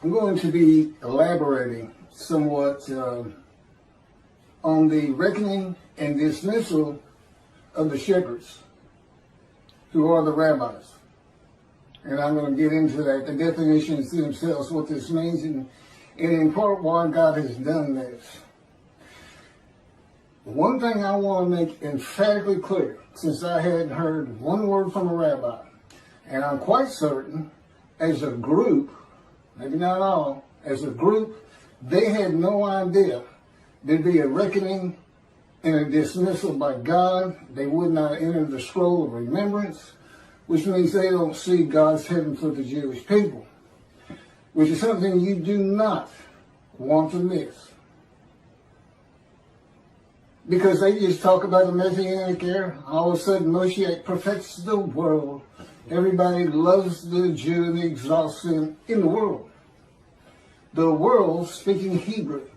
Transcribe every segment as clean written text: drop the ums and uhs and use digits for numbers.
I'm going to be elaborating somewhat on the reckoning and dismissal of the shepherds, who are the rabbis. And I'm going to get into that, the definitions themselves, what this means, and in part why God has done this. One thing I want to make emphatically clear, since I hadn't heard one word from a rabbi, and I'm quite certain, as a group, maybe not all, as a group, they had no idea there'd be a reckoning and a dismissal by God. They would not enter the scroll of remembrance, which means they don't see God's heaven for the Jewish people, which is something you do not want to miss. Because they just talk about the Messianic era. All of a sudden, Moshiach perfects the world. Everybody loves the Jew and exalts him in the world. The world speaking Hebrew.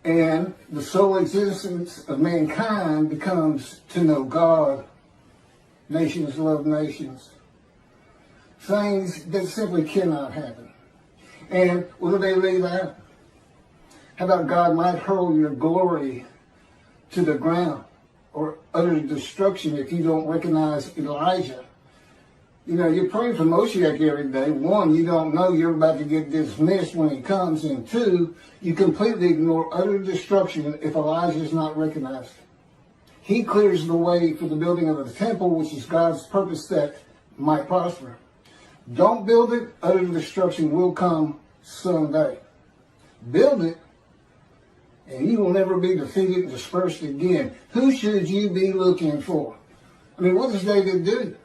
And the sole existence of mankind becomes to know God. Nations love nations. Things that simply cannot happen. And what do they leave out? How about God might hurl your glory to the ground or utter destruction if you don't recognize Elijah? You know, you're praying for Moshiach every day. One, you don't know you're about to get dismissed when he comes. And two, you completely ignore utter destruction if Elijah is not recognized. He clears the way for the building of the temple, which is God's purpose that might prosper. Don't build it, utter destruction will come someday. Build it, and you will never be defeated and dispersed again. Who should you be looking for? I mean, what does David do?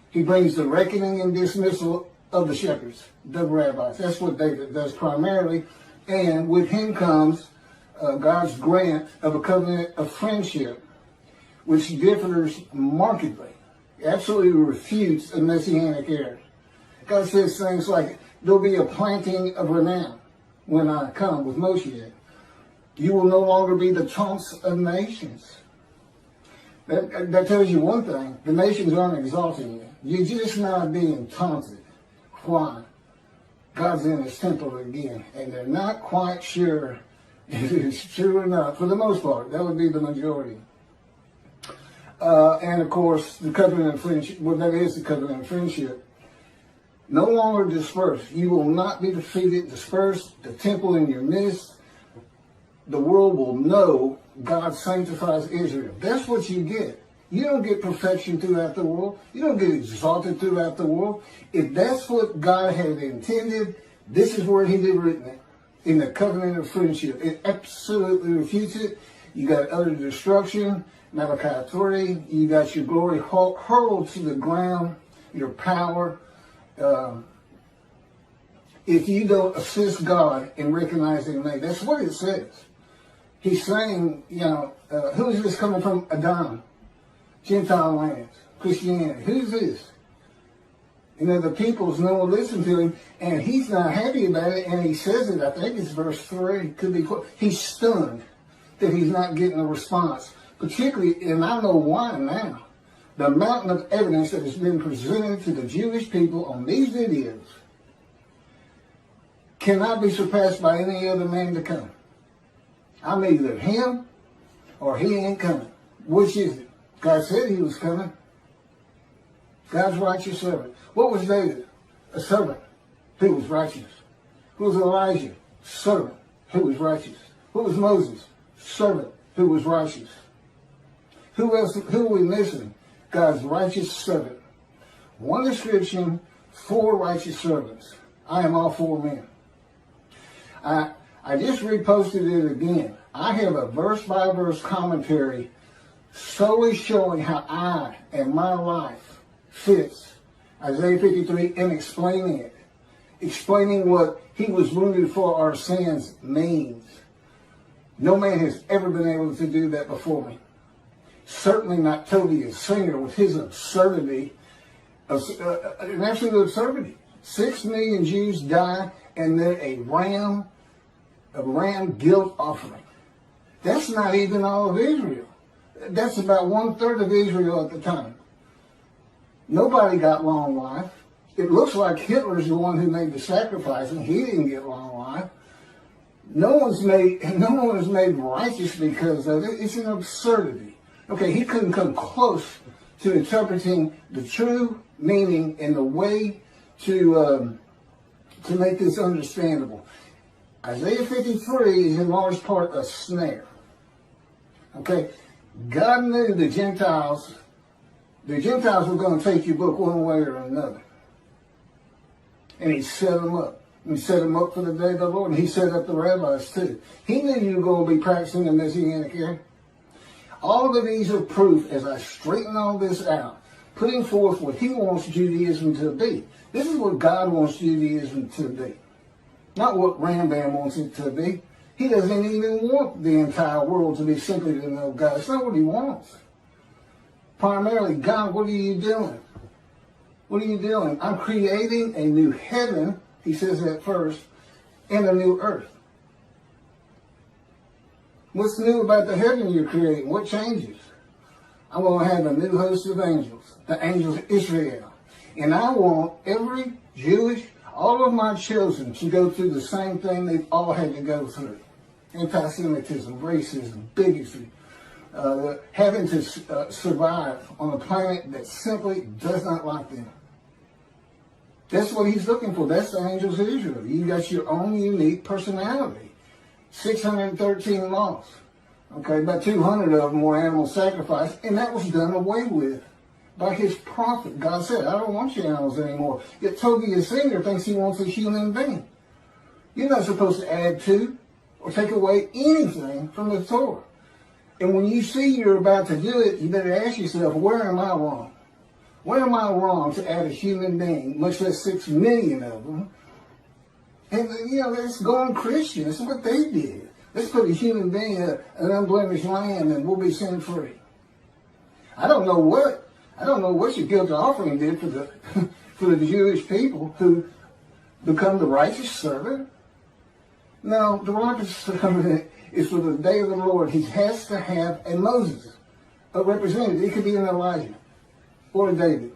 He brings the reckoning and dismissal of the shepherds, the rabbis. That's what David does primarily. And with him comes God's grant of a covenant of friendship, which differs markedly, absolutely refutes a messianic era. God says things like, there'll be a planting of renown when I come with Moshiach. You will no longer be the taunts of nations. That tells you one thing. The nations aren't exalting you. You're just not being taunted. Why? God's in his temple again. And they're not quite sure if it's true or not. For the most part, that would be the majority. And of course, the covenant of friendship. Well, that is the covenant of friendship. No longer dispersed. You will not be defeated, dispersed. The temple in your midst. The world will know God sanctifies Israel. That's what you get. You don't get perfection throughout the world. You don't get exalted throughout the world. If that's what God had intended, this is where he did written it. In the covenant of friendship. It absolutely refutes it. You got utter destruction. Malachi 3. You got your glory hurled to the ground. Your power. If you don't assist God in recognizing me. That's what it says. He's saying, you know, who is this coming from? Adam, Gentile lands, Christianity. Who's this? You know, the peoples no one listen to him, and he's not happy about it, and he says it, I think it's verse 3, could be, he's stunned that he's not getting a response. Particularly, and I know why now, the mountain of evidence that has been presented to the Jewish people on these videos cannot be surpassed by any other man to come. I'm either him or he ain't coming. Which is it? God said he was coming. God's righteous servant. What was David? A servant who was righteous. Who was Elijah? Servant who was righteous. Who was Moses? Servant who was righteous. Who else? Who are we missing? God's righteous servant. One description, 4 righteous servants. I am all 4 men. I just reposted it again. I have a verse-by-verse commentary solely showing how I and my life fits Isaiah 53 and explaining it. Explaining what he was wounded for our sins means. No man has ever been able to do that before me. Certainly not Toby a singer with his absurdity, an absolute absurdity. 6 million Jews die and then a ram guilt offering. That's not even all of Israel. That's about 1/3 of Israel at the time. Nobody got long life. It looks like Hitler's the one who made the sacrifice, and he didn't get long life. No one is made righteous because of it. It's an absurdity. Okay, he couldn't come close to interpreting the true meaning and the way to make this understandable. Isaiah 53 is in large part a snare. Okay, God knew the Gentiles were going to take your book one way or another. And he set them up. He set them up for the day of the Lord, and he set up the rabbis too. He knew you were going to be practicing the Messianic era. All of these are proof, as I straighten all this out, putting forth what he wants Judaism to be. This is what God wants Judaism to be. Not what Rambam wants it to be. He doesn't even want the entire world to be simply to know God. It's not what he wants. Primarily, God, what are you doing? What are you doing? I'm creating a new heaven, he says that first, and a new earth. What's new about the heaven you're creating? What changes? I'm going to have a new host of angels, the angels of Israel. And I want every Jewish, all of my children to go through the same thing they've all had to go through. Anti-Semitism, racism, bigotry, having to survive on a planet that simply does not like them. That's what he's looking for. That's the angels of Israel. You got your own unique personality. 613 laws. Okay, about 200 of them were animal sacrifice, and that was done away with by his prophet. God said, I don't want your animals anymore. Yet Toby, a singer, thinks he wants a human being. You're not supposed to add to or take away anything from the Torah. And when you see you're about to do it, you better ask yourself, where am I wrong? Where am I wrong to add a human being, much less 6 million of them? And, let's go on Christian. That's what they did. Let's put a human being, an unblemished lamb, and we'll be sin free. I don't know what your guilt offering did for the for the Jewish people who become the righteous servant. No, the righteous servant is for the day of the Lord. He has to have a Moses, a representative. It could be an Elijah or a David,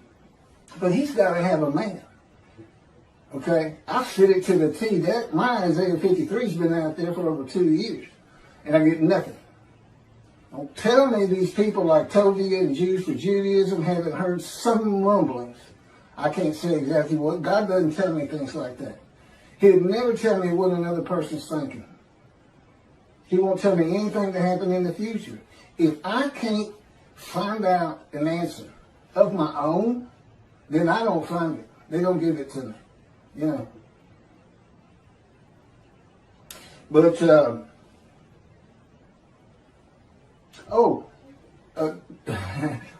but he's got to have a man. Okay, I fit it to the T. That my Isaiah 53's been out there for over 2 years, and I get nothing. Don't tell me these people like Toby and Jews for Judaism haven't heard some rumblings. I can't say exactly what. God doesn't tell me things like that. He'd never tell me what another person's thinking. He won't tell me anything to happen in the future. If I can't find out an answer of my own, then I don't find it. They don't give it to me. But,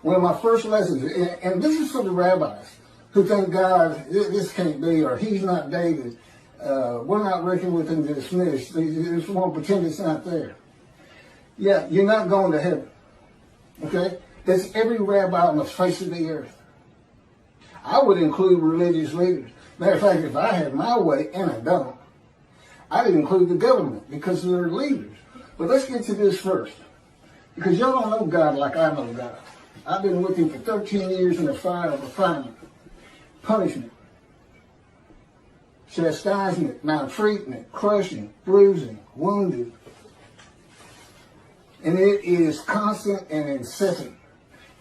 one of my first lessons, and this is for the rabbis who think God, this can't be, or he's not David. We're not reckoning with him to dismiss. They just want to pretend it's not there. Yeah, you're not going to heaven. Okay? That's every rabbi on the face of the earth. I would include religious leaders. Matter of fact, if I had my way, and I don't, I'd include the government because they're leaders. But let's get to this first. Because y'all don't know God like I know God. I've been with him for 13 years in the fire of refinement, punishment, chastisement, maltreatment, crushing, bruising, wounding. And it is constant and incessant.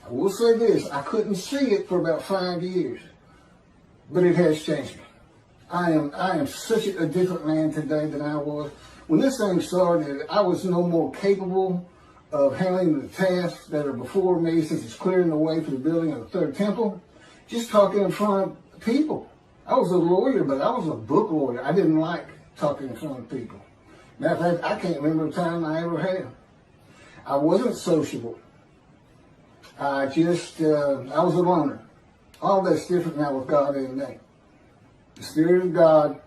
I will say this, I couldn't see it for about 5 years, but it has changed me. I am such a different man today than I was. When this thing started, I was no more capable of handling the tasks that are before me, since it's clearing the way for the building of the third temple. Just talking in front of people. I was a lawyer, but I was a book lawyer. I didn't like talking in front of people. Matter of fact, I can't remember a time I ever had. I wasn't sociable. I was a loner. All that's different now with God in me. The Spirit of God,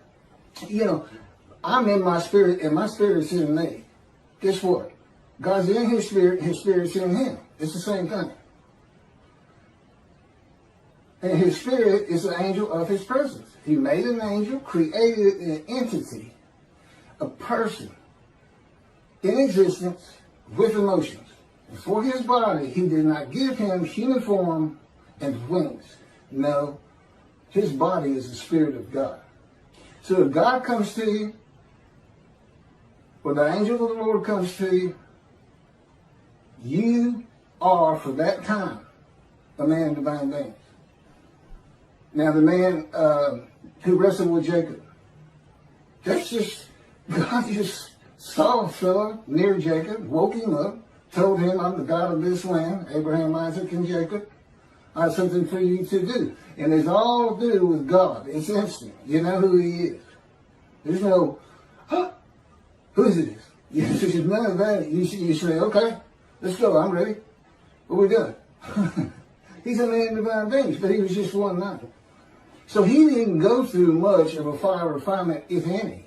I'm in my spirit, and my spirit's in me. Guess what? God's in his spirit's in him. It's the same thing. And his spirit is an angel of his presence. He made an angel, created an entity, a person in existence with emotions. And for his body, he did not give him human form and wings. No, His body is the Spirit of God. So if God comes to you, or the angel of the Lord comes to you, you are, for that time, a man of divine beings. Now the man who wrestled with Jacob, that's just, God just saw a fella near Jacob, woke him up, told him, I'm the God of this land, Abraham, Isaac, and Jacob. I have something for you to do. And it's all to do with God. It's instant. You know who he is. There's no, huh? Who's this? There's none of that. You say, okay, let's go. I'm ready. What we doing? He's a man of divine beings, but he was just one night. So he didn't go through much of a fire refinement, if any.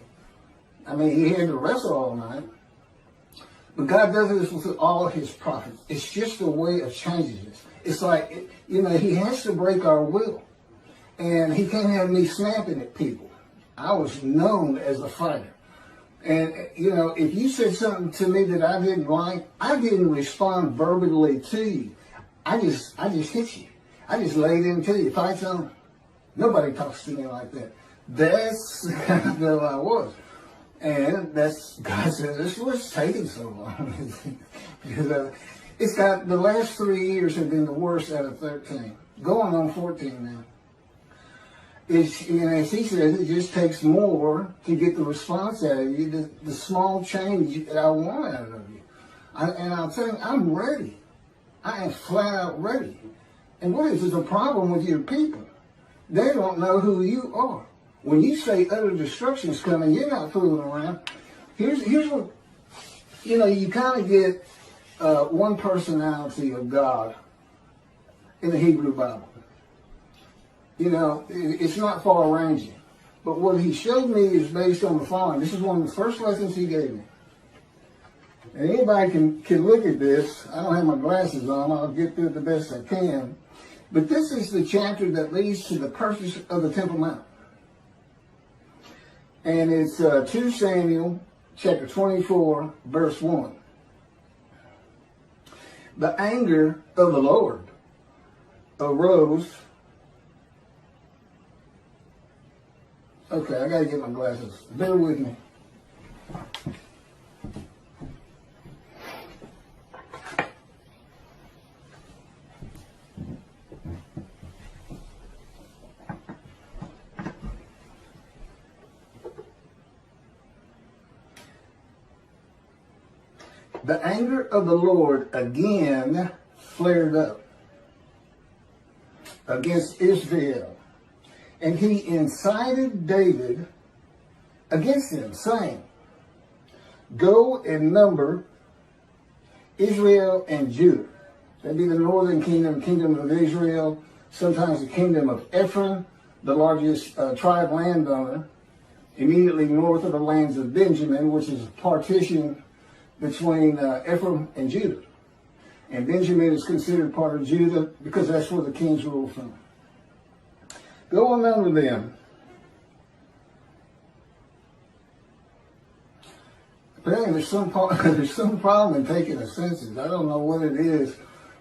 I mean, he had to wrestle all night. But God does this with all his prophets. It's just a way of changing this. It's like, you know, he has to break our will. And he can't have me snapping at people. I was known as a fighter. And, you know, if you said something to me that I didn't like, I didn't respond verbally to you. I just hit you. I just laid into you. Fight's on. Nobody talks to me like that. That's the kind of girl I was. And that's, God said, this was taking so long. Because it's got, the last 3 years have been the worst out of 13. Going on 14 now. It's, you know, as he says, it just takes more to get the response out of you, the small change that I want out of you. And I'll tell you, I'm ready. I am flat out ready. And what is the problem with your people? They don't know who you are. When you say utter destruction is coming, you're not fooling around. Here's what, you know, you kind of get one personality of God in the Hebrew Bible. You know, it's not far-ranging. But what he showed me is based on the following. This is one of the first lessons he gave me. And anybody can look at this. I don't have my glasses on. I'll get through it the best I can. But this is the chapter that leads to the purpose of the Temple Mount. And it's 2 Samuel chapter 24, verse 1. The anger of the Lord arose. Okay, I gotta get my glasses. Bear with me. The anger of the Lord again flared up against Israel, and he incited David against him, saying, go and number Israel and Judah. That'd be the northern kingdom, kingdom of Israel, sometimes the kingdom of Ephraim, the largest tribe landowner, immediately north of the lands of Benjamin, which is a partition between Ephraim and Judah. And Benjamin is considered part of Judah because that's where the kings rule from. Go and number them. Apparently there's some problem in taking the census. I don't know what it is,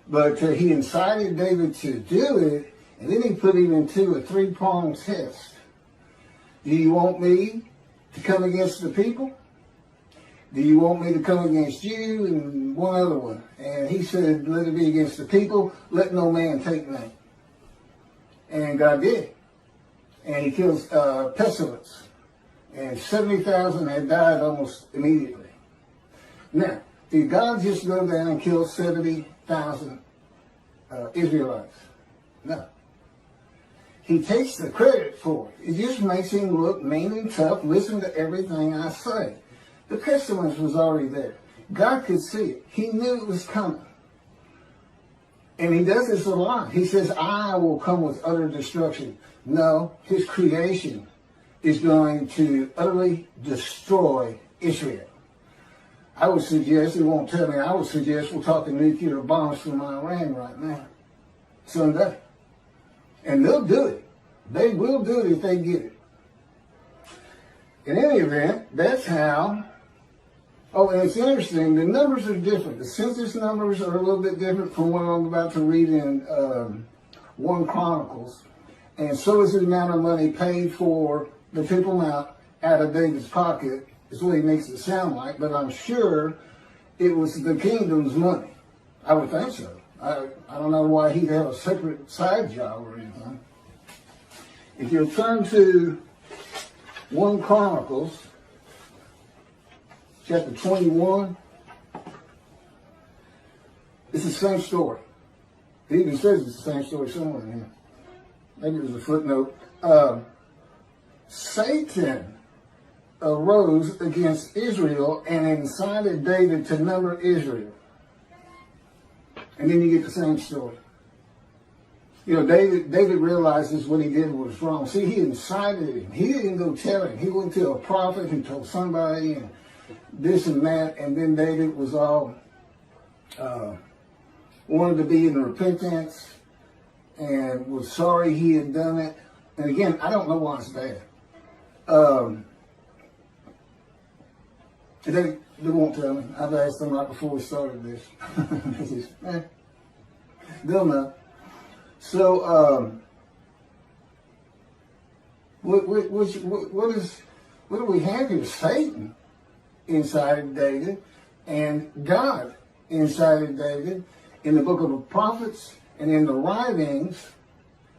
but he incited David to do it, and then he put him into a 3-pronged test. Do you want me to come against the people? Do you want me to come against you? And one other one. And he said, let it be against the people. Let no man take name. And God did. And he kills pestilence. And 70,000 had died almost immediately. Now, did God just go down and kill 70,000 Israelites? No. He takes the credit for it. It just makes him look mean and tough. Listen to everything I say. The pestilence was already there. God could see it. He knew it was coming. And he does this a lot. He says, I will come with utter destruction. No, his creation is going to utterly destroy Israel. I would suggest, it won't tell me, I would suggest we're talking nuclear bombs from Iran right now. Someday. And they'll do it. They will do it if they get it. In any event, that's how. Oh, and it's interesting, the numbers are different. The census numbers are a little bit different from what I'm about to read in 1 Chronicles. And so is the amount of money paid for the Temple Mount out of David's pocket, is what he makes it sound like, but I'm sure it was the kingdom's money. I would think so. I don't know why he'd have a separate side job or anything. If you'll turn to 1 Chronicles, chapter 21, it's the same story. It even says it's the same story somewhere in here. Maybe there's a footnote. Satan arose against Israel and incited David to number Israel. And then you get the same story. You know, David realizes what he did was wrong. See, he incited him. He didn't go tell him. He went to a prophet who told somebody and this and that. And then David was all wanted to be in repentance and was sorry he had done it. And again, I don't know why it's bad. They won't tell me. I've asked them right before we started this. They'll know. So, what do we have here? Satan incited David, and God incited David in the book of the prophets, and in the writings.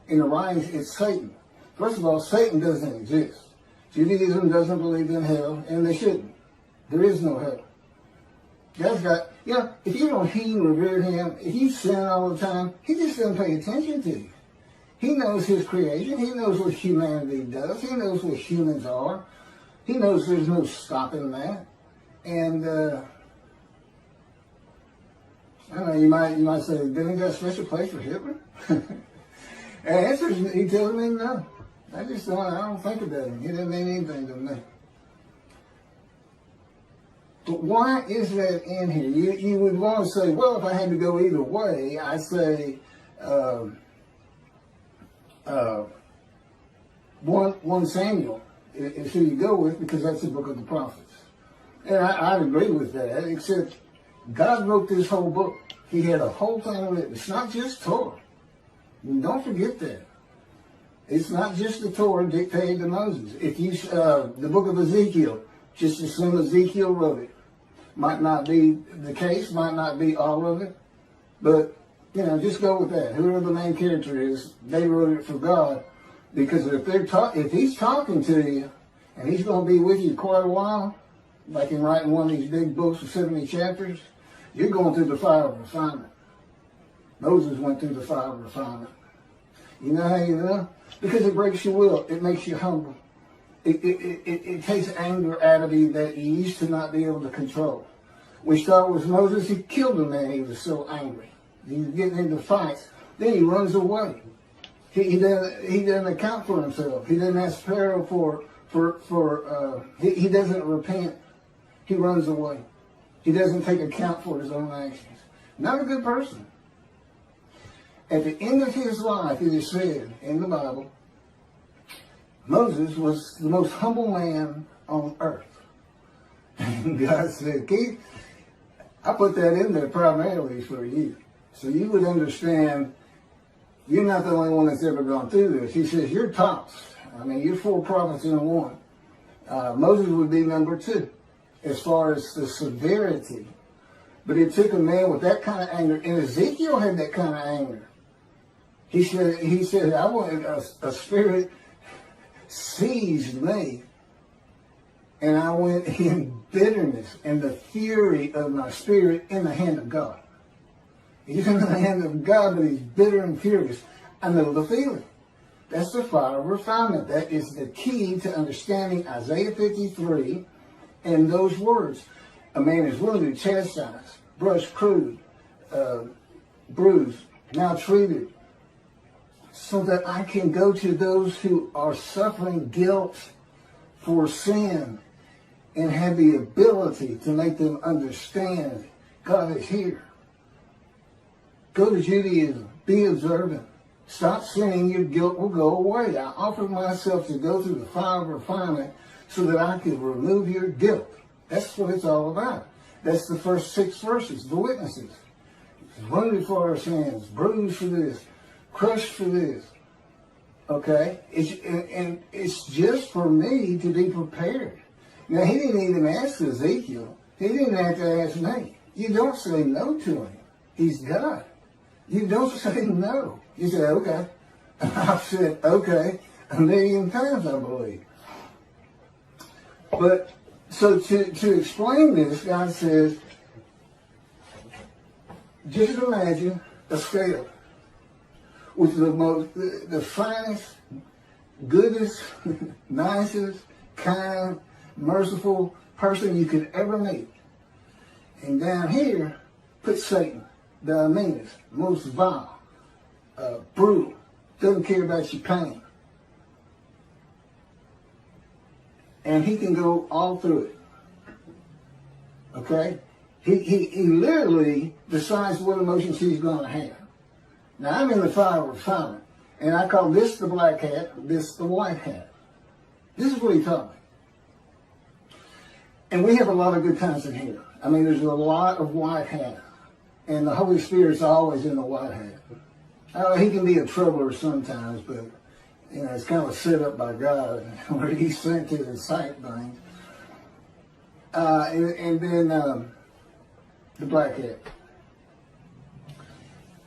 In the writings, it's Satan. First of all, Satan doesn't exist. Judaism doesn't believe in hell, and they shouldn't. There is no hell. God's got, you know, if you don't heed and revere him, if you sin all the time, he just doesn't pay attention to you. He knows his creation. He knows what humanity does. He knows what humans are. He knows there's no stopping that. And, I don't know, you might say, didn't he got a special place for Hitler? And the answer is, he tells me no. I don't think about him. He doesn't mean anything to me. But why is that in here? You would want to say, well, if I had to go either way, I say 1 Samuel is who you go with, because that's the book of the prophets. And I'd agree with that, except God wrote this whole book. He had a whole thing written. It's not just Torah. Don't forget that. It's not just the Torah dictated to Moses. If you, the book of Ezekiel, just assume Ezekiel wrote it. Might not be the case, might not be all of it, but, you know, just go with that. Whoever the main character is, they wrote it for God, because if he's talking to you, and he's going to be with you quite a while, like in writing one of these big books of 70 chapters, you're going through the fire of refinement. Moses went through the fire of refinement. You know how you know? Because it breaks your will. It makes you humble. It takes anger out of you that you used to not be able to control. We start with Moses. He killed a man. He was so angry. He was getting into fights. Then he runs away. He doesn't account for himself. He doesn't ask Pharaoh he doesn't repent. He runs away. He doesn't take account for his own actions. Not a good person. At the end of his life, it is said in the Bible, Moses was the most humble man on earth. And God said, Keith, I put that in there primarily for you. So you would understand you're not the only one that's ever gone through this. He says, you're tops. I mean, you're 4 prophets in one. Moses would be number 2 as far as the severity. But it took a man with that kind of anger. And Ezekiel had that kind of anger. He said, I wanted a spirit seized me, and I went in bitterness and the fury of my spirit in the hand of God. He's in the hand of God, but he's bitter and furious. I know the feeling. That's the fire of refinement. That is the key to understanding Isaiah 53 and those words. A man is willing to chastise, brush, crude, bruise, maltreated, so that I can go to those who are suffering guilt for sin and have the ability to make them understand God is here. Go to Judaism. Be observant. Stop sinning. Your guilt will go away. I offered myself to go through the fire of refinement so that I could remove your guilt. That's what it's all about. That's the first 6 verses, the witnesses. Wounded for our sins, bruised for this, crushed for this. Okay? And it's just for me to be prepared. Now, he didn't even ask Ezekiel. He didn't have to ask me. You don't say no to him. He's God. You don't say no. You say, okay. I've said, okay, a million times, I believe. But, so to explain this, God says, just imagine a scale with the finest, goodest, nicest, kind, merciful person you could ever meet. And down here, put Satan, the meanest, most vile, brutal, doesn't care about your pain. And he can go all through it. Okay? He literally decides what emotions he's going to have. Now, I'm in the fire refinement, and I call this the black hat, this the white hat. This is what he taught me. And we have a lot of good times in here. I mean, there's a lot of white hat, and the Holy Spirit's always in the white hat. He can be a troubler sometimes, but you know, it's kind of set up by God where he's sent to incite things. And then the black hat.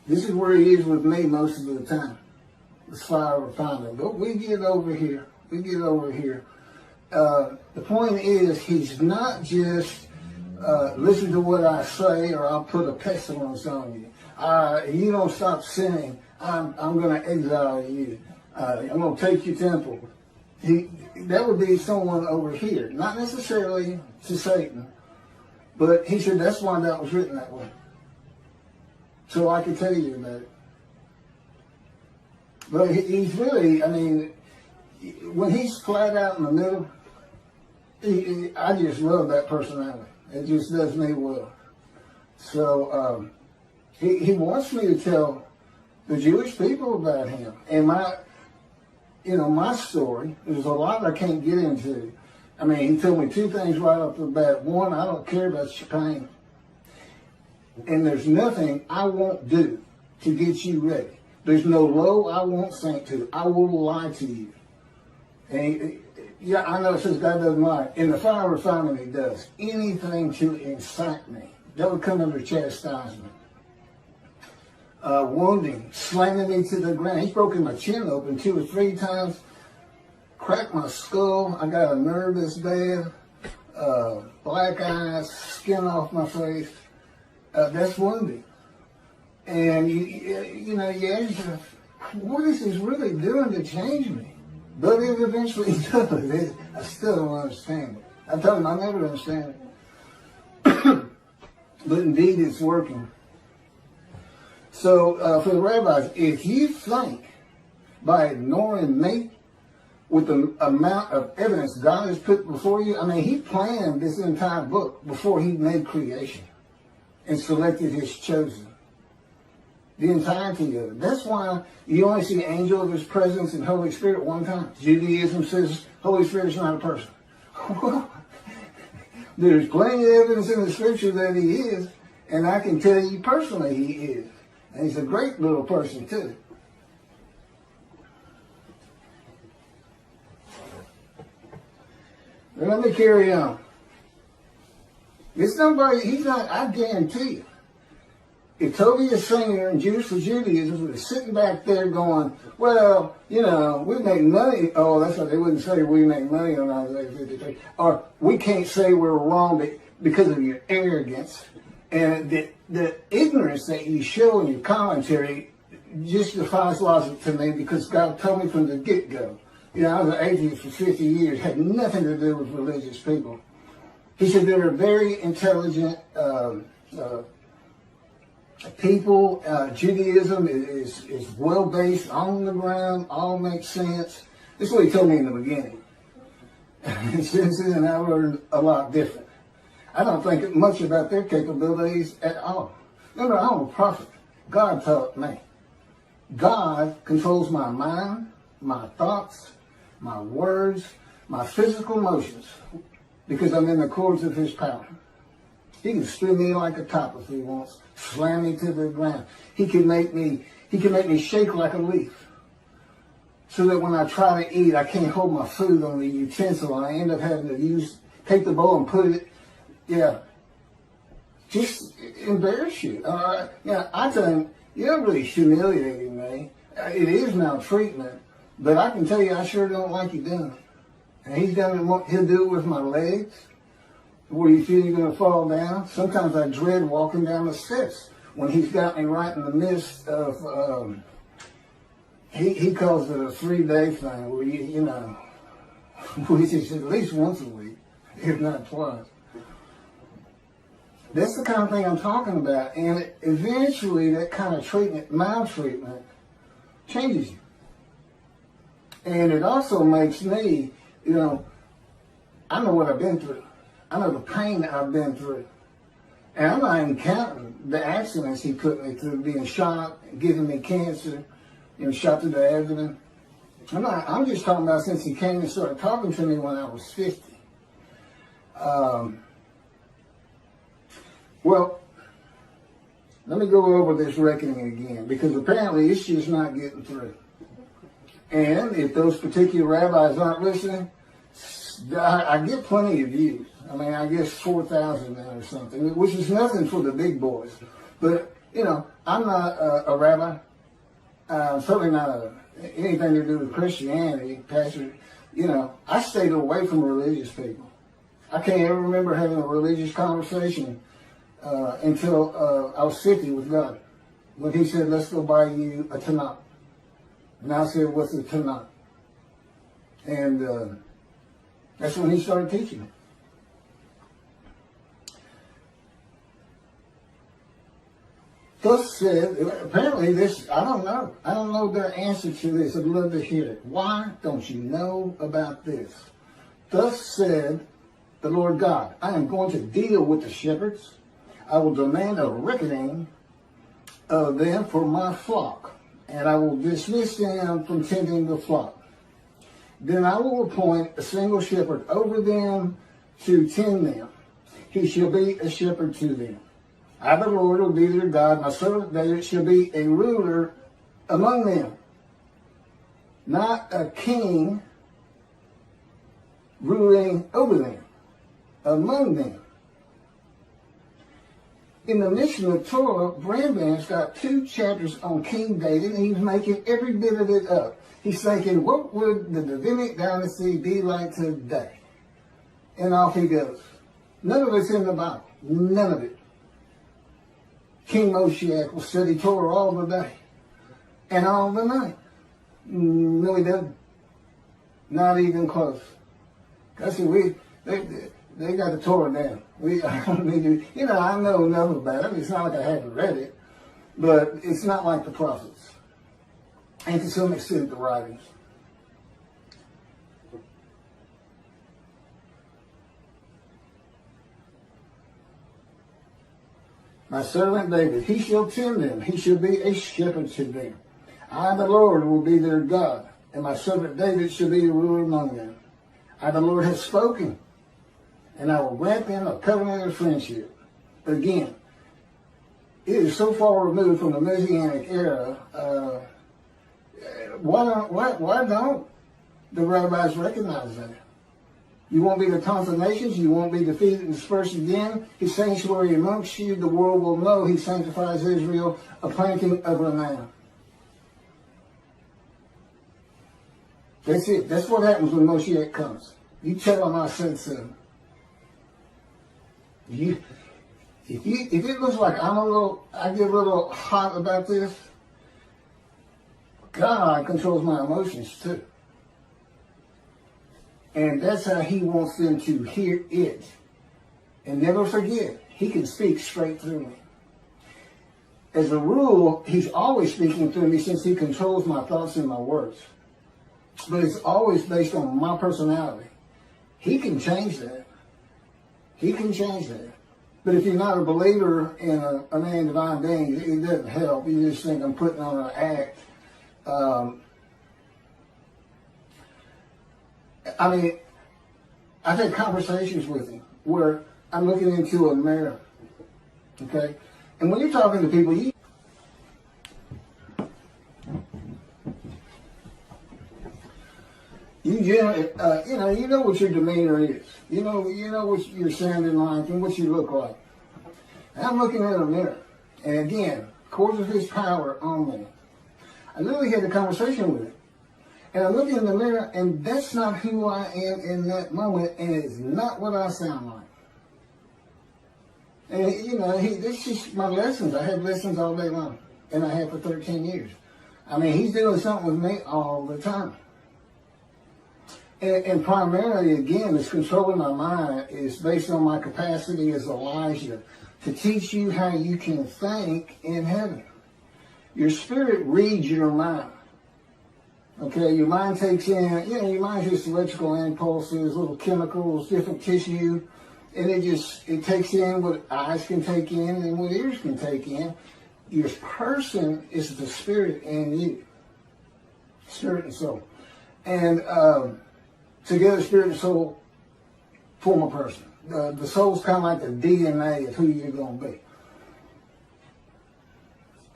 This is where he is with me most of the time. The fire refinement. But we get over here. We get over here. The point is, he's not just listen to what I say or I'll put a pestilence on you. You don't stop sinning, I'm going to exile you. I'm going to take your temple. That would be someone over here. Not necessarily to Satan, but he said that's why that was written that way. So I can tell you about it. But he's really, I mean, when he's flat out in the middle, I just love that personality. It just does me well. So he wants me to tell the Jewish people about him. And my story, there's a lot I can't get into. I mean, he told me two things right off the bat. One, I don't care about your pain. And there's nothing I won't do to get you ready. There's no low I won't sink to. I will lie to you. And yeah, I know it says God doesn't lie. In the fire refinement, he does. Anything to incite me. That would come under chastisement. Wounding, slamming me to the ground. He's broken my chin open 2 or 3 times. Cracked my skull. I got a nerve this bad. Black eyes, skin off my face. That's wounding. And you ask yourself, what is this really doing to change me? But it eventually does. I still don't understand it. I told him I'll never understand it. But indeed it's working. So for the rabbis, if you think by ignoring me with the amount of evidence God has put before you, I mean, he planned this entire book before he made creation and selected his chosen. The entirety of it. That's why you only see angel of his presence and Holy Spirit one time. Judaism says Holy Spirit is not a person. Well, there's plenty of evidence in the scripture that he is, and I can tell you personally he is. And he's a great little person too. But let me carry on. It's nobody, he's not, I guarantee you. If Toby, Singer, and Jews for Judaism were sitting back there going, well, we make money. Oh, that's what they wouldn't say, we make money on Isaiah 53. Or we can't say we're wrong because of your arrogance. And the ignorance that you show in your commentary just defies logic to me because God told me from the get-go. I was an atheist for 50 years, had nothing to do with religious people. He said they're very intelligent people. Judaism is well based, on the ground, all makes sense. This is what he told me in the beginning. Since then, I learned a lot different. I don't think much about their capabilities at all. Remember, I'm a prophet. God taught me. God controls my mind, my thoughts, my words, my physical motions, because I'm in the cords of his power. He can spin me like a top if he wants, slam me to the ground. He can make me shake like a leaf. so that when I try to eat, I can't hold my food on the utensil, and I end up having to take the bowl and put it, just embarrass you. I tell him, you're really humiliating me. It is maltreatment, but I can tell you, I sure don't like you doing it. And he's done it. He'll do it with my legs, where you feel you're going to fall down. Sometimes I dread walking down the steps when he's got me right in the midst of. He calls it a 3-day thing, where which is at least once a week, if not twice. That's the kind of thing I'm talking about, and eventually that kind of treatment, maltreatment, changes you. And it also makes me, I know what I've been through. I know the pain I've been through. And I'm not even counting the accidents he put me through, being shot, giving me cancer, shot through the abdomen. I'm just talking about since he came and started talking to me when I was 50. Well, let me go over this reckoning again, because apparently it's just not getting through. And if those particular rabbis aren't listening, I get plenty of views. I guess 4,000 now or something, which is nothing for the big boys. But, I'm not a rabbi. Certainly not anything to do with Christianity, Pastor. I stayed away from religious people. I can't ever remember having a religious conversation until I was 50 with God. When he said, let's go buy you a Tanakh. And I said, what's a Tanakh? And that's when he started teaching me. Thus said, apparently this, I don't know the answer to this. I'd love to hear it. Why don't you know about this? Thus said the Lord God, I am going to deal with the shepherds. I will demand a reckoning of them for my flock, and I will dismiss them from tending the flock. Then I will appoint a single shepherd over them to tend them. He shall be a shepherd to them. I, the Lord, will be their God. My servant David shall be a ruler among them. Not a king ruling over them, among them. In the Mishnah Torah, Rambam's got 2 chapters on King David, and he's making every bit of it up. He's thinking, what would the Davidic dynasty be like today? And off he goes. None of it's in the Bible. None of it. King Moshiach will study Torah all the day and all the night. No, he doesn't. Not even close. I see, they got the Torah down. I don't need to, I know enough about it. It's not like I haven't read it, but it's not like the prophets, and to some extent the writings. My servant David, he shall tend them. He shall be a shepherd to them. I, the Lord, will be their God, and my servant David shall be a ruler among them. I, the Lord, have spoken, and I will grant them a covenant of friendship. Again, it is so far removed from the Messianic era. Why don't the rabbis recognize that? You won't be the tongues of nations. You won't be defeated and dispersed again. His sanctuary amongst you, the world will know he sanctifies Israel, a planting of renown. That's it. That's what happens when Moshiach comes. You tell him I said so. If it looks like I get a little hot about this, God controls my emotions too. And that's how he wants them to hear it. And never forget, he can speak straight through me. As a rule, he's always speaking through me since he controls my thoughts and my words. But it's always based on my personality. He can change that. He can change that. But if you're not a believer in a man divine being, it doesn't help. You just think I'm putting on an act. I've had conversations with him where I'm looking into a mirror, okay? And when you're talking to people, you know what your demeanor is. You know what you're sounding like and what you look like. And I'm looking at a mirror, and again, because of His power on me, I literally had a conversation with Him. And I look in the mirror, and that's not who I am in that moment, and it's not what I sound like. And, this is my lessons. I have lessons all day long, and I have for 13 years. I mean, He's doing something with me all the time. And primarily, again, it's controlling my mind is based on my capacity as Elijah to teach you how you can think in heaven. Your spirit reads your mind. Okay, your mind takes in, your mind's just electrical impulses, little chemicals, different tissue, and it takes in what eyes can take in and what ears can take in. Your person is the spirit in you. Spirit and soul. And together, spirit and soul form a person. The soul's kind of like the DNA of who you're going to be.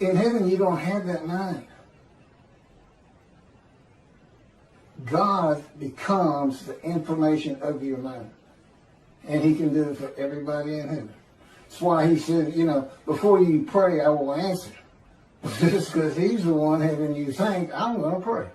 In heaven, you don't have that mind. God becomes the information of your mind. And He can do it for everybody in heaven. That's why He said, before you pray, I will answer. Just because He's the one having you think, I'm going to pray.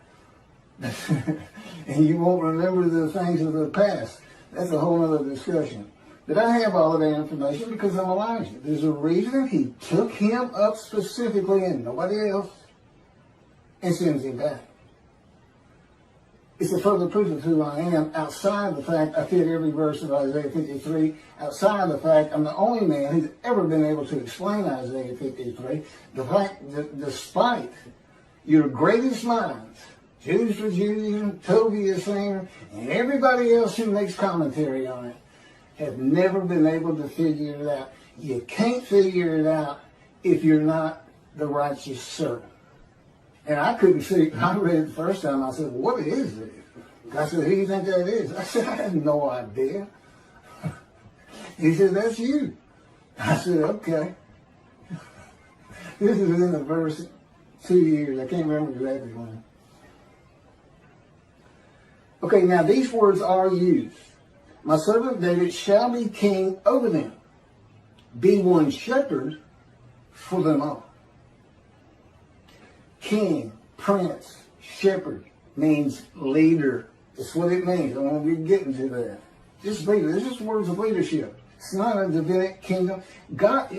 And you won't remember the things of the past. That's a whole other discussion. But I have all of that information because I'm Elijah. There's a reason He took him up specifically and nobody else and sends him back. It's a further proof of who I am outside the fact I fit every verse of Isaiah 53, outside the fact I'm the only man who's ever been able to explain Isaiah 53, the fact that despite your greatest minds, Jews for Judaism, Toby Singer, and everybody else who makes commentary on it, have never been able to figure it out. You can't figure it out if you're not the righteous servant. And I couldn't see, I read it the first time, I said, what is this? I said, who do you think that is? I said, I have no idea. He said, that's you. I said, okay. This is in the verse 2 years, I can't remember exactly when. Okay, now these words are used. My servant David shall be king over them. Be one shepherd for them all. King, prince, shepherd means leader. That's what it means. I won't be getting to that. Just leader. This is words of leadership. It's not a Davidic kingdom. God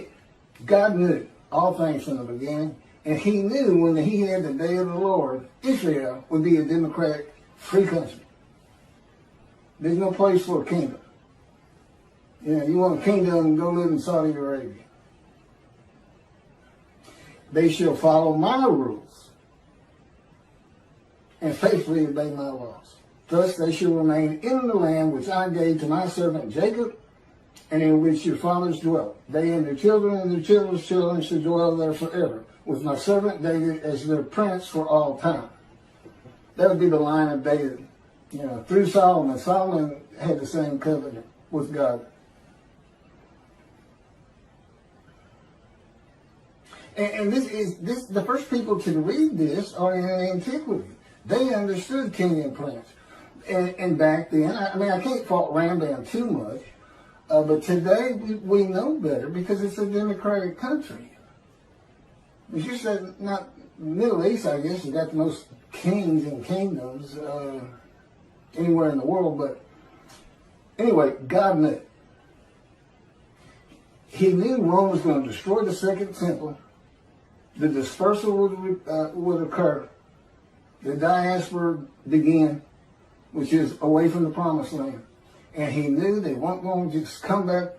knew all things from the beginning. And He knew when He had the day of the Lord, Israel would be a democratic, free country. There's no place for a kingdom. You want a kingdom, go live in Saudi Arabia. They shall follow my rules and faithfully obey my laws. Thus they shall remain in the land which I gave to my servant Jacob, and in which your fathers dwelt. They and their children and their children's children shall dwell there forever, with my servant David as their prince for all time. That would be the line of David. Through Solomon. Solomon had the same covenant with God. And this the first people to read this are in antiquity. They understood king and prince. And back then, I can't fault Rambam too much, but today we know better because it's a democratic country. It's just that not Middle East, I guess, has got the most kings and kingdoms anywhere in the world. But anyway, God knew. He knew Rome was going to destroy the second temple. The dispersal would occur. The diaspora begin, which is away from the promised land. And he knew they weren't going to just come back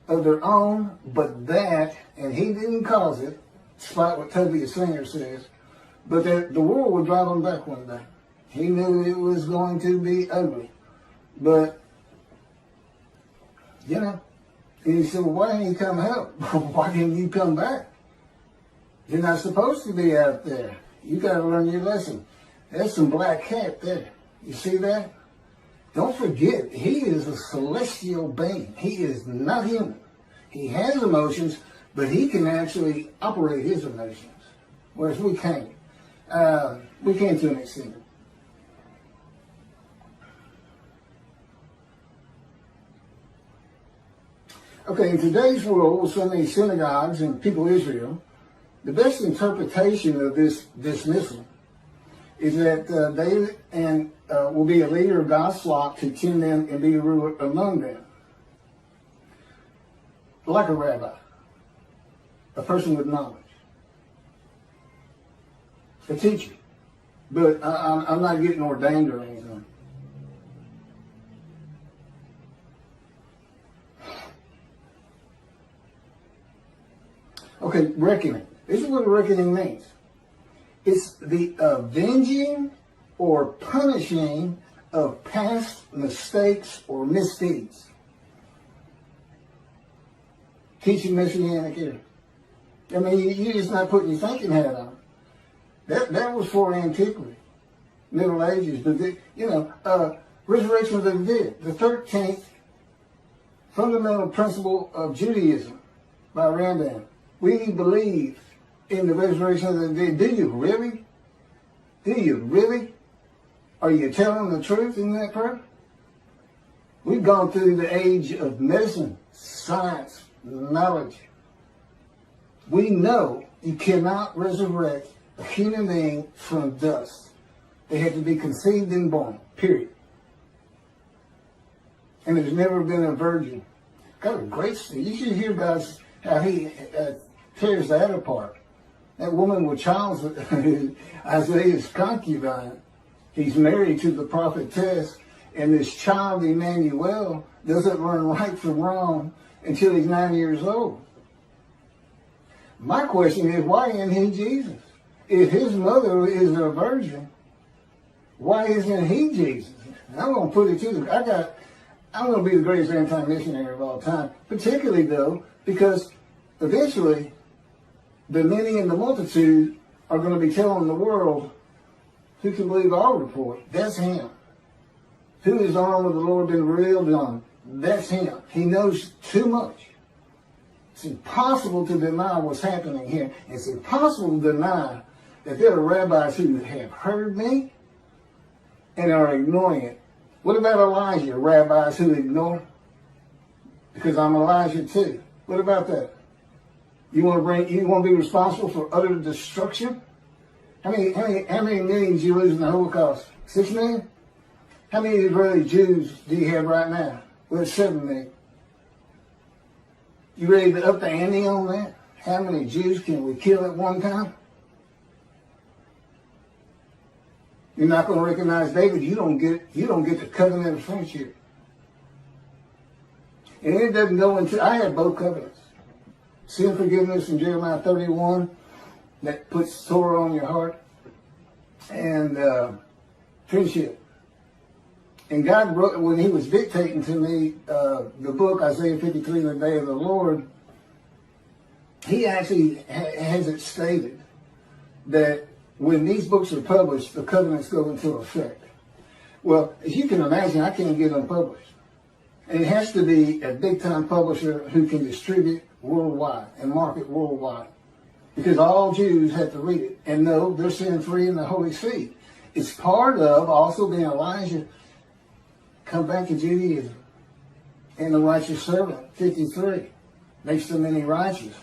of their own, but that, and he didn't cause it, despite what Toby Singer says, but that the world would drive them back one day. He knew it was going to be ugly. But, and he said, well, why didn't you come help? Why didn't you come back? You're not supposed to be out there. You got to learn your lesson. There's some black cat there. You see that? Don't forget, he is a celestial being. He is not human. He has emotions, but he can actually operate his emotions, whereas we can't. We can't to an extent. Okay, in today's world, with so many synagogues and people of Israel, the best interpretation of this dismissal is that will be a leader of God's flock to tend them and be a ruler among them. Like a rabbi, a person with knowledge, a teacher. But I'm not getting ordained or anything. Okay, reckoning. This is what reckoning means. It's the avenging or punishing of past mistakes or misdeeds. Teaching Messianic era. I mean, you're just not putting your thinking hat on. That was for antiquity, Middle Ages. But, resurrection of the dead, the 13th fundamental principle of Judaism by Rambam. We believe in the resurrection of the dead. Do you really? Do you really? Are you telling the truth in that prayer? We've gone through the age of medicine, science, knowledge. We know you cannot resurrect a human being from dust. They had to be conceived and born, period. And there's never been a virgin. Got a great story. You should hear about how he tears that apart. That woman with child, Isaiah's concubine, he's married to the prophetess, and this child, Emmanuel, doesn't learn right from wrong until he's 9 years old. My question is, why isn't he Jesus? If his mother is a virgin, why isn't he Jesus? I'm going to put it to them. I'm going to be the greatest anti-missionary of all time, particularly, though, because eventually the many and the multitude are going to be telling the world, who can believe our report? That's him. Who is the arm of the Lord been revealed on? That's him. He knows too much. It's impossible to deny what's happening here. It's impossible to deny that there are rabbis who have heard me and are ignoring it. What about Elijah? Rabbis who ignore? Because I'm Elijah too. What about that? You want to be responsible for utter destruction? How many millions you lose in the Holocaust? 6 million? How many Israeli Jews do you have right now? Well, 7 million. You ready to up the ante on that? How many Jews can we kill at one time? You're not going to recognize David. You don't get the covenant of friendship. And it doesn't go into. I have both covenants. Sin forgiveness in Jeremiah 31 that puts Torah on your heart, and friendship. And God wrote, when he was dictating to me the book, Isaiah 53, the day of the Lord, he actually has it stated that when these books are published, the covenants go into effect. Well, as you can imagine, I can't get them published. And it has to be a big-time publisher who can distribute worldwide and market worldwide. Because all Jews have to read it and know they're sin-free in the Holy See. It's part of also being Elijah. Come back to Judaism. And the righteous servant, 53. Makes so many righteous.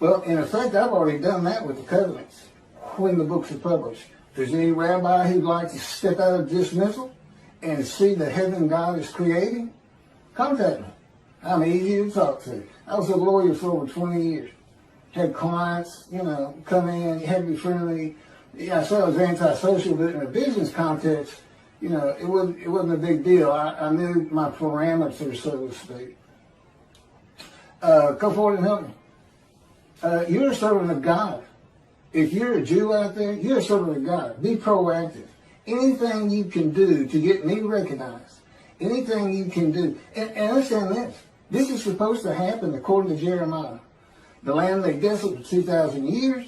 Well, in effect, I've already done that with the covenants when the books are published. If there's any rabbi who'd like to step out of dismissal and see the heaven God is creating, contact me. I'm easy to talk to. I was a lawyer for over 20 years. Had clients, come in, had to be friendly. Yeah, I said I was antisocial, but in a business context, it wasn't a big deal. I knew my parameters, so to speak. Come forward and help me. You're a servant of God. If you're a Jew out there, you're a servant of God. Be proactive. Anything you can do to get me recognized, anything you can do. And understand this. This is supposed to happen according to Jeremiah. The land lay desolate for 2,000 years.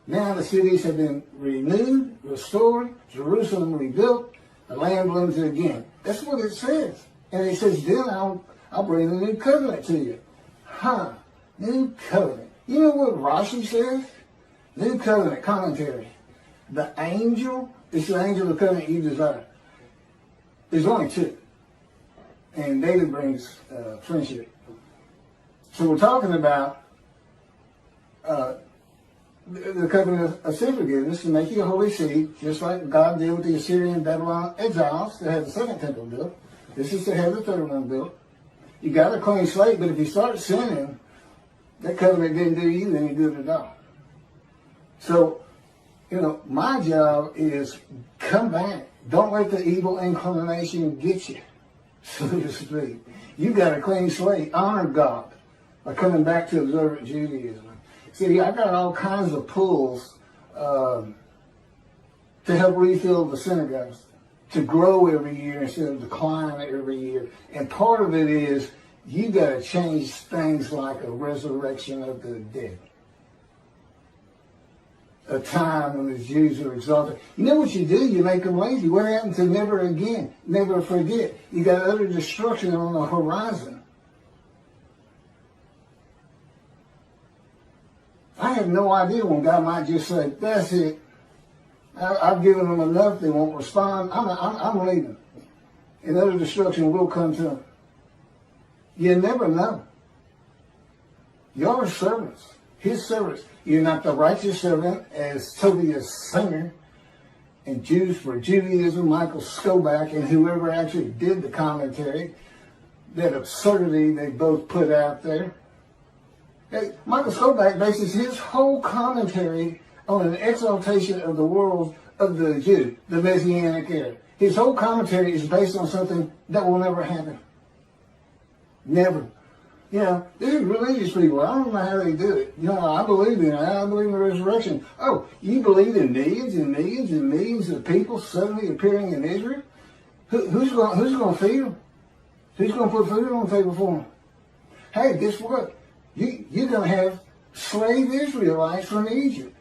Now the cities have been renewed, restored, Jerusalem rebuilt, the land blooms again. That's what it says. And it says, then I'll bring a new covenant to you. New covenant. You know what Rashi says? New covenant commentary. The angel is the angel of the covenant you desire. There's only two. and daily brings friendship. So we're talking about the covenant of sin forgiveness to make you a holy seed, just like God did with the Assyrian Babylon exiles that had the second temple built. This is to have the third one built. You got a clean slate, but if you start sinning, that covenant didn't do you any good at all. So, my job is come back. Don't let the evil inclination get you, so to speak. You got a clean slate. Honor God by coming back to observant Judaism. See, I got all kinds of pulls to help refill the synagogues, to grow every year instead of decline every year. And part of it is you got to change things like a resurrection of the dead. A time when the Jews are exalted. You know what you do? You make them lazy. What happened to never again? Never forget. You got utter destruction on the horizon. I have no idea when God might just say, that's it. I've given them enough. They won't respond. I'm leaving. And utter destruction will come to them. You never know. You're servants. His servants. You're not the righteous servant, as Tobias Singer and Jews for Judaism, Michael Skoback, and whoever actually did the commentary, that absurdity they both put out there. Michael Skoback bases his whole commentary on an exaltation of the world of the Jew, the Messianic era. His whole commentary is based on something that will never happen. Never. These are religious people. I don't know how they do it. I believe in it. I believe in the resurrection. Oh, you believe in millions and millions and millions of people suddenly appearing in Israel? Who's going to feed them? Who's going to put food on the table for them? Hey, guess what? You're going to have slave Israelites from Egypt.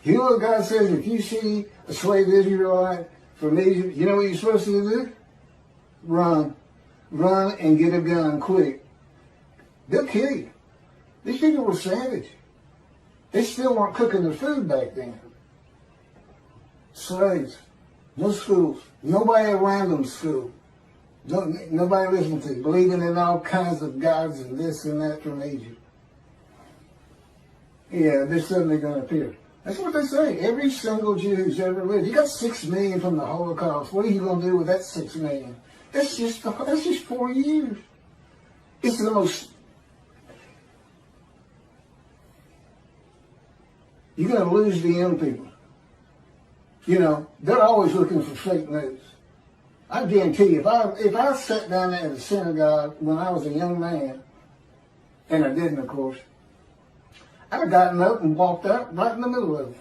You know what God says? If you see a slave Israelite from Egypt, you know what you're supposed to do? Run. Run and get a gun quick. They'll kill you. These people were savage. They still weren't cooking their food back then. Slaves. No schools. Nobody around them school. Nobody listening to you. Believing in all kinds of gods and this and that from Egypt. Yeah, they're suddenly going to appear. That's what they say. Every single Jew who's ever lived. You got 6 million from the Holocaust. What are you going to do with that 6 million? That's just 4 years. It's the most. You're going to lose the young people. They're always looking for fake news. I guarantee you, if I sat down at a synagogue when I was a young man, and I didn't, of course, I'd have gotten up and walked out right in the middle of it.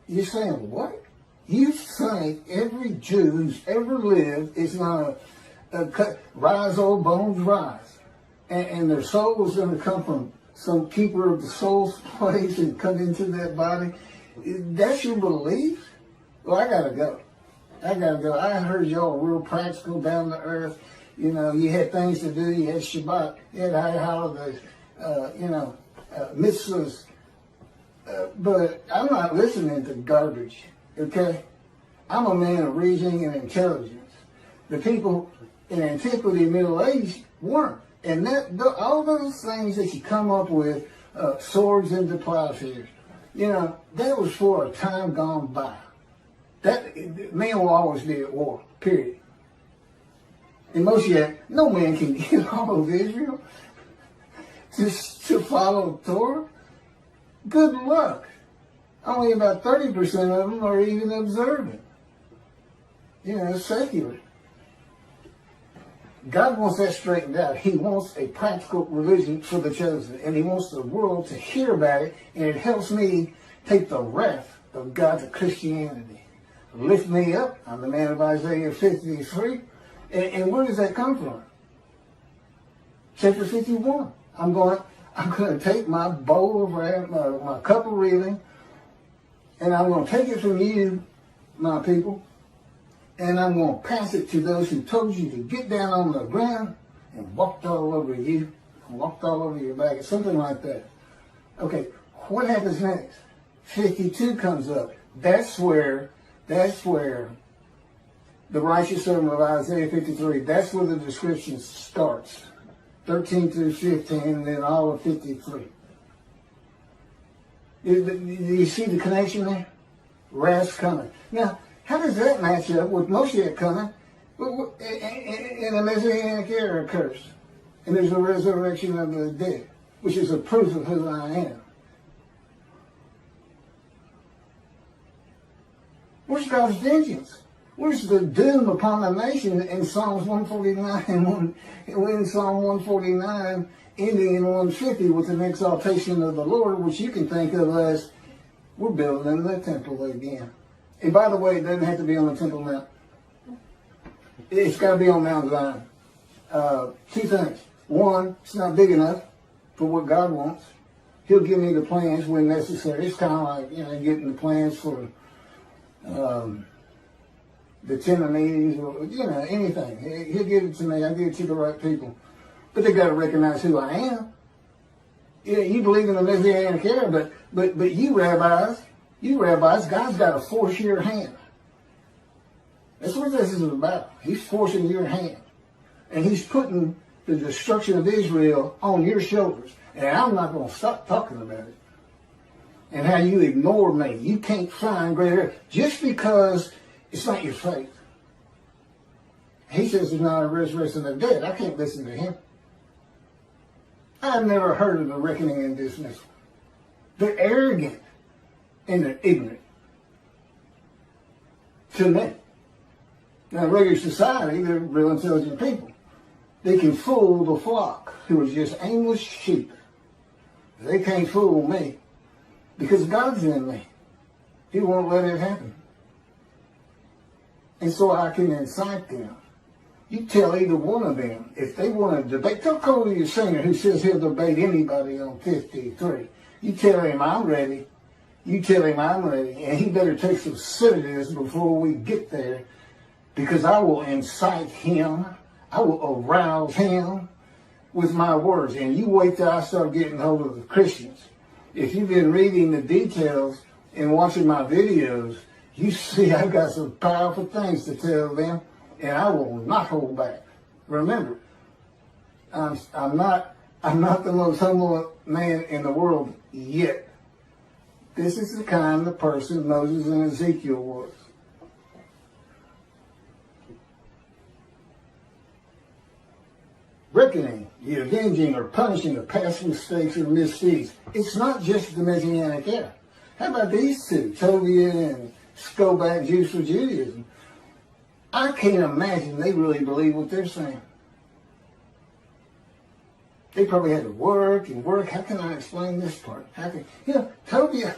You're saying, what? You think every Jew who's ever lived is going to rise, old bones, rise. And their soul is going to come from some keeper of the soul's place and come into that body. That's your belief? Well, I got to go. I heard y'all real practical, down to earth. You had things to do. You had Shabbat. You had high holidays. Mitzvahs. But I'm not listening to garbage, okay? I'm a man of reasoning and intelligence. The people in antiquity, Middle Age, weren't. And all those things that you come up with, swords into plowshares, that was for a time gone by. Men will always be at war, period. In Moshiach, no man can get all of Israel to follow Torah. Good luck. Only about 30% of them are even observant. Secular. God wants that straightened out. He wants a practical religion for the chosen. And he wants the world to hear about it. And it helps me take the wrath of God to Christianity. Lift me up. I'm the man of Isaiah 53. And where does that come from? Chapter 51. I'm going to take my bowl of wrath, my cup of reeling, and I'm going to take it from you, my people, and I'm going to pass it to those who told you to get down on the ground and walked all over you, and walked all over your back, something like that. Okay, what happens next? 52 comes up. That's where the righteous servant of Isaiah 53. That's where the description starts. 13 through 15, and then all of 53. Do you see the connection there? Wrath's coming. Now, how does that match up with Moshiach coming? And a Messianic era occurs. And there's a resurrection of the dead, which is a proof of who I am. Where's God's vengeance? Where's the doom upon the nation in Psalms 149 and in Psalm 149, ending in 150 with an exaltation of the Lord, which you can think of as we're building the temple again. And by the way, it doesn't have to be on the Temple Mount. It's got to be on Mount Zion. Two things. One, it's not big enough for what God wants. He'll give me the plans when necessary. It's kind of like, getting the plans for the iniquities or, anything. He'll give it to me. I'll give it to the right people. But they got to recognize who I am. Yeah, you believe in the Messianic era, but you rabbis, God's got to force your hand. That's what this is about. He's forcing your hand. And he's putting the destruction of Israel on your shoulders. And I'm not going to stop talking about it. And how you ignore me. You can't find greater. Just because it's not your faith. He says there's not a resurrection of the dead. I can't listen to him. I've never heard of the reckoning and dismissal. They're arrogant and they're ignorant. To me. Now, in regular society, they're real intelligent people. They can fool the flock, who are just aimless sheep. They can't fool me, because God's in me. He won't let it happen. And so I can incite them. You tell either one of them, if they want to debate, tell Cody the singer who says he'll debate anybody on 53. You tell him I'm ready. You tell him I'm ready. And he better take some sedatives before we get there, because I will incite him. I will arouse him with my words. And you wait till I start getting hold of the Christians. If you've been reading the details and watching my videos, you see I've got some powerful things to tell them, and I will not hold back. Remember, I'm not the most humble man in the world yet. This is the kind of person Moses and Ezekiel was. Reckoning, the avenging or punishing of past mistakes or misdeeds. It's not just the Messianic era. How about these two, Tobiah and Skobac, Jews for Judaism? I can't imagine they really believe what they're saying. They probably had to work and work. How can I explain this part? Tobiah's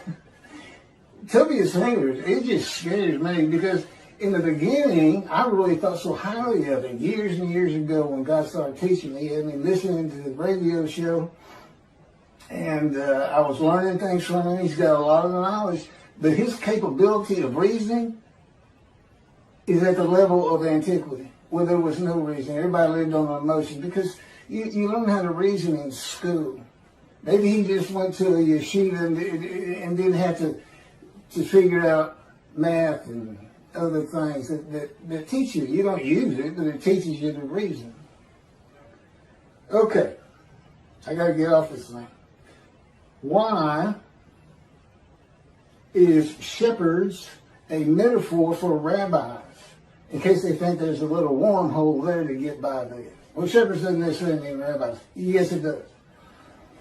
fingers, it just scares me, because in the beginning, I really thought so highly of him. Years and years ago, when God started teaching me, he had me listening to the radio show, and I was learning things from him. He's got a lot of knowledge, but his capability of reasoning is at the level of antiquity, where there was no reason. Everybody lived on emotion, because you learn how to reason in school. Maybe he just went to a yeshiva and didn't have to figure out math and other things that teach you. You don't use it, but it teaches you to reason. Okay, I got to get off this thing. Why is shepherds a metaphor for rabbis? In case they think there's a little wormhole there to get by this. Well, shepherds doesn't necessarily mean rabbis. Yes, it does.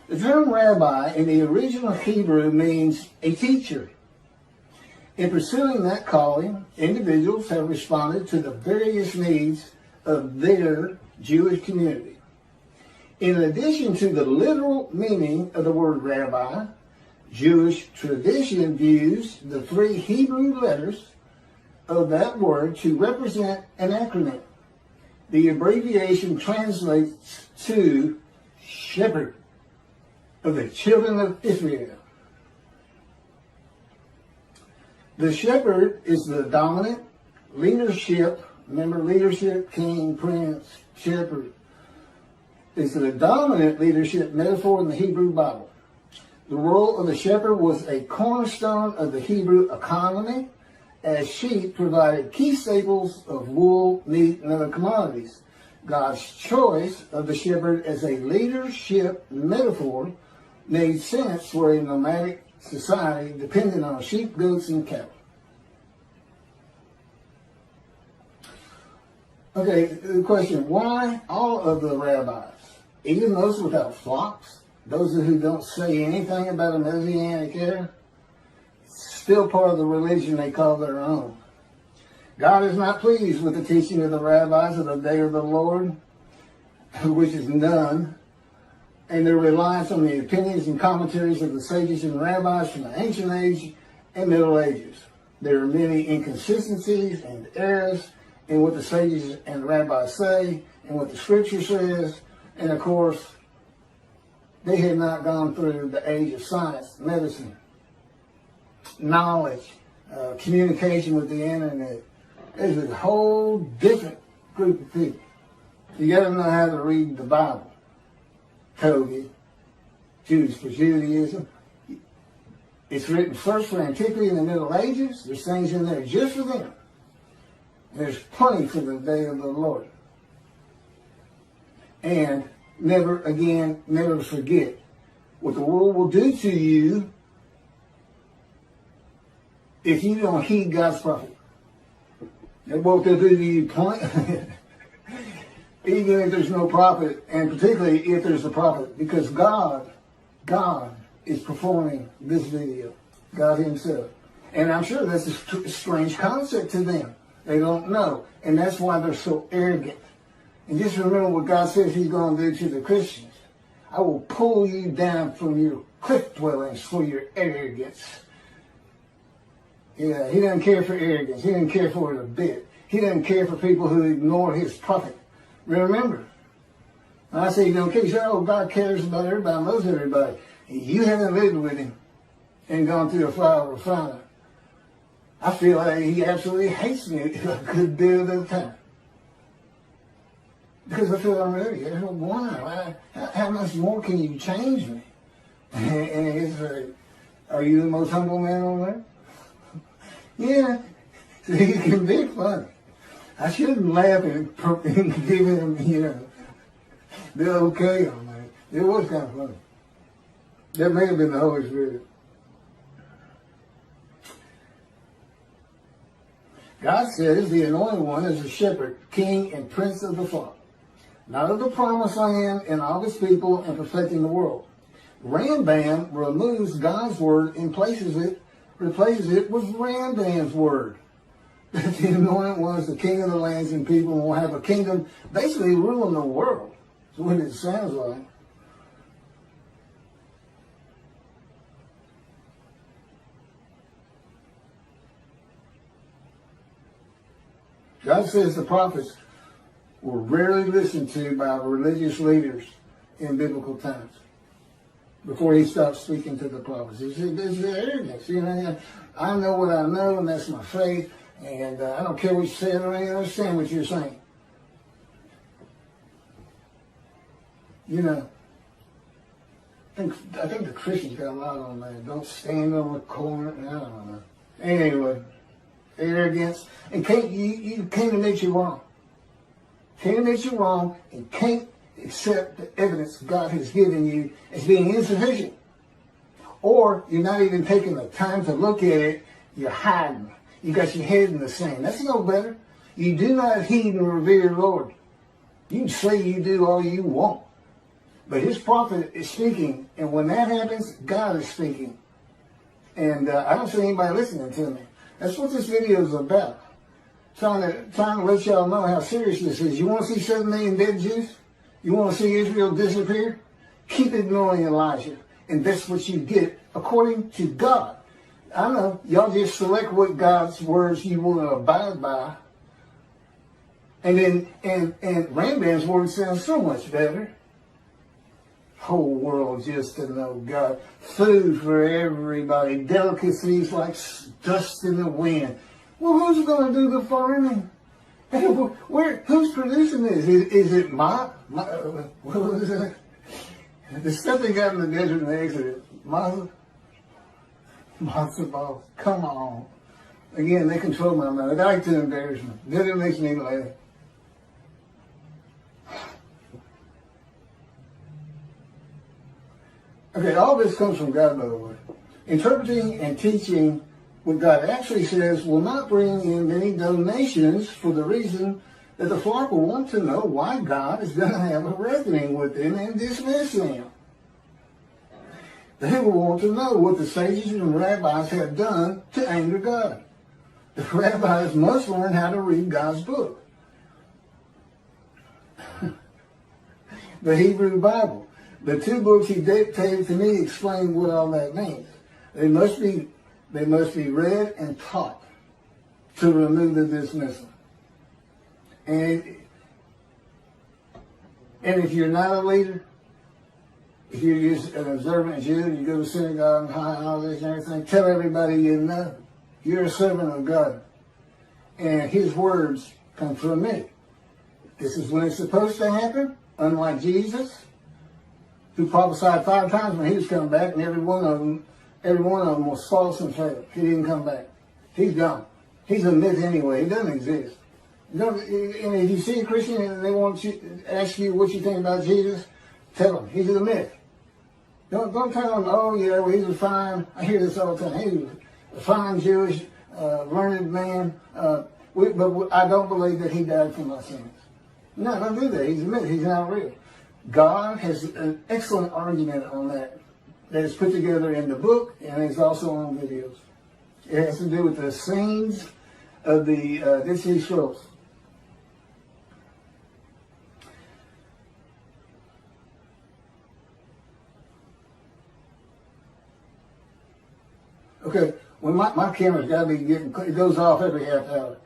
The term rabbi in the original Hebrew means a teacher. In pursuing that calling, individuals have responded to the various needs of their Jewish community. In addition to the literal meaning of the word rabbi, Jewish tradition views the three Hebrew letters of that word to represent an acronym. The abbreviation translates to shepherd of the children of Israel. The shepherd is the dominant leadership. Remember, leadership, king, prince, shepherd. Is the dominant leadership metaphor in the Hebrew Bible. The role of the shepherd was a cornerstone of the Hebrew economy as sheep provided key staples of wool, meat, and other commodities. God's choice of the shepherd as a leadership metaphor made sense for a nomadic society dependent on sheep, goats, and cattle. Okay, the question, why all of the rabbis, even those without flocks, those who don't say anything about a Messianic era, still part of the religion they call their own? God is not pleased with the teaching of the rabbis of the day of the Lord, which is none, and their reliance on the opinions and commentaries of the sages and rabbis from the ancient age and Middle Ages. There are many inconsistencies and errors in what the sages and rabbis say and what the scripture says, and of course, they had not gone through the age of science, medicine, knowledge, communication with the internet. There's a whole different group of people. You got to know how to read the Bible. Toby, Jews for Judaism. It's written first for antiquity in the Middle Ages. There's things in there just for them. There's plenty for the day of the Lord. And never forget what the world will do to you if you don't heed God's prophet. And what they'll do to you, even if there's no prophet, and particularly if there's a prophet, because God is performing this video, God himself. And I'm sure that's a strange concept to them. They don't know. And that's why they're so arrogant. And just remember what God says he's going to do to the Christians. I will pull you down from your cliff dwellings for your arrogance. Yeah, he doesn't care for arrogance. He doesn't care for it a bit. He doesn't care for people who ignore his prophet. Remember, when I say you don't care, you say, oh, God cares about everybody, loves everybody. You haven't lived with him and gone through a fire refiner. I feel like he absolutely hates me a good deal of the time. Because I feel I'm ready. Why? How much more can you change me? And it's like, are you the most humble man on earth? Yeah, he can be funny. I shouldn't laugh and give him, the okay on that. It was kind of funny. That may have been the Holy Spirit. God says the anointed one is a shepherd, king, and prince of the flock, not of the promised land and all his people and perfecting the world. Rambam removes God's word and replaces it with Rambam's word. That the anointed one is the king of the lands and people and will have a kingdom basically ruling the world. That's what it sounds like. God says the prophets were rarely listened to by religious leaders in biblical times before he stopped speaking to the prophets. He said, this is arrogance. I know what I know, and that's my faith, and I don't care what you say, I don't even understand what you're saying. I think the Christians got a lot on that. Don't stand on the corner. I don't know. Anyway, arrogance. And you can't admit you're wrong. Can't admit you're wrong and can't accept the evidence God has given you as being insufficient. Or you're not even taking the time to look at it. You're hiding. You got your head in the sand. That's no better. You do not heed and revere the Lord. You can say you do all you want. But his prophet is speaking. And when that happens, God is speaking. And I don't see anybody listening to me. That's what this video is about. Trying to let y'all know how serious this is. You want to see 7 million dead Jews? You want to see Israel disappear? Keep ignoring Elijah. And that's what you get according to God. I know, y'all just select what God's words you want to abide by. And then, and Rambam's word sounds so much better. Whole world just to know God. Food for everybody. Delicacies like dust in the wind. Well, who's going to do the farming? Who's producing this? Is it what was that? The stuff they got in the desert in the Exodus. Matzo balls. Come on. Again, they control my mind. They like to embarrass me. Then it makes me laugh. Okay, all this comes from God, by the way. Interpreting and teaching what God actually says will not bring in many donations for the reason that the flock will want to know why God is going to have a reckoning with them and dismiss them. They will want to know what the sages and rabbis have done to anger God. The rabbis must learn how to read God's book, the Hebrew Bible. The two books he dictated to me explain what all that means. They must be read and taught to remove the dismissal. And if you're not a leader, if you're just an observant Jew and you go to synagogue and all this and everything, tell everybody you know. You're a servant of God. And his words come from me. This is when it's supposed to happen, unlike Jesus, who prophesied 5 times when he was coming back, and every one of them was false and failed. He didn't come back. He's gone. He's a myth anyway. He doesn't exist. And if you see a Christian and they want to ask you what you think about Jesus, tell them he's a myth. Don't tell them, oh yeah, well, he was fine. I hear this all the time. He was a fine Jewish, learned man. But I don't believe that he died for my sins. No, don't do that. He's a myth. He's not real. God has an excellent argument on that is put together in the book, and it's also on videos. It has to do with the scenes of the Dead Sea Scrolls. Okay, when my camera's got to be it goes off every half hour.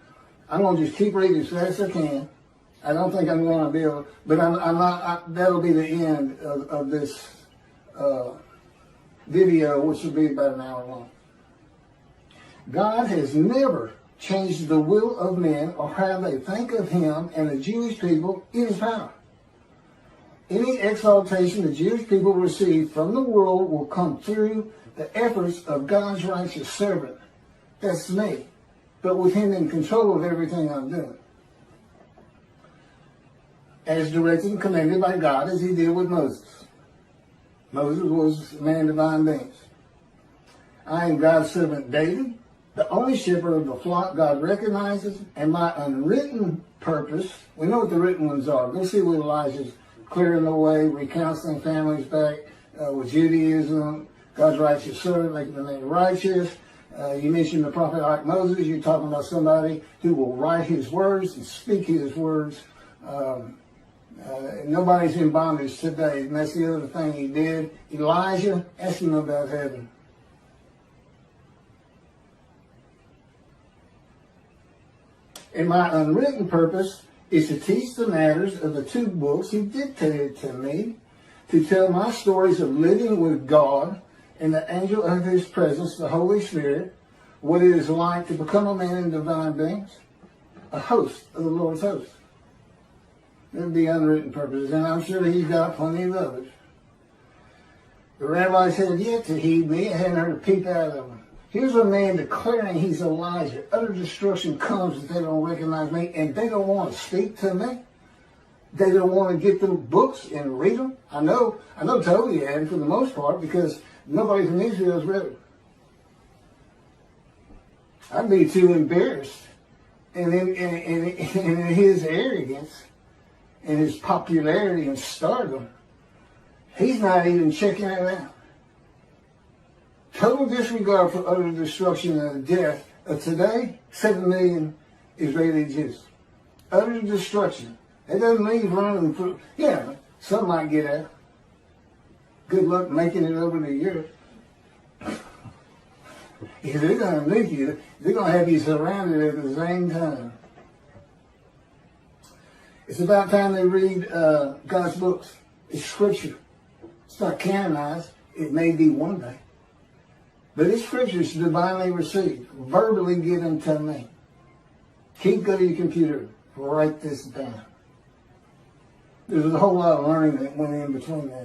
I'm going to just keep reading as fast as I can. I don't think I'm going to be able, but I'm not, that'll be the end of this video, which will be about an hour long. God has never changed the will of men or how they think of him and the Jewish people in his power. Any exaltation the Jewish people receive from the world will come through the efforts of God's righteous servant. That's me. But with him in control of everything I'm doing. As directed and commanded by God as he did with Moses. Moses was a man of divine beings. I am God's servant David, the only shepherd of the flock God recognizes, and my unwritten purpose, we know what the written ones are. Go see what Elijah's clearing the way, recounseling families back with Judaism, God's righteous servant, making the name righteous. You mentioned the prophet like Moses. You're talking about somebody who will write his words and speak his words. Nobody's in bondage today, and that's the other thing he did. Elijah, asked him about heaven. And my unwritten purpose is to teach the matters of the 2 books he dictated to me, to tell my stories of living with God and the angel of his presence, the Holy Spirit, what it is like to become a man in divine beings, a host of the Lord's host. That would be unwritten purposes, and I'm sure he's got plenty of others. The rabbis had yet to heed me. I hadn't heard a peep out of them. Here's a man declaring he's Elijah. Utter destruction comes if they don't recognize me, and they don't want to speak to me. They don't want to get them books and read them. I know Toby had for the most part, because nobody from Israel has read them. I'd be too embarrassed. And in his arrogance and his popularity and stardom, he's not even checking it out. Total disregard for utter destruction and death of today, 7 million Israeli Jews. Utter destruction. That doesn't mean running through. Yeah, some might get out. Good luck making it over to Europe. If they're going to nuke you, they're going to have you surrounded at the same time. It's about time they read God's books. It's scripture. It's not canonized. It may be one day. But it's scriptures divinely received, verbally given to me. Keep go to your computer. Write this down. There's a whole lot of learning that went in between that.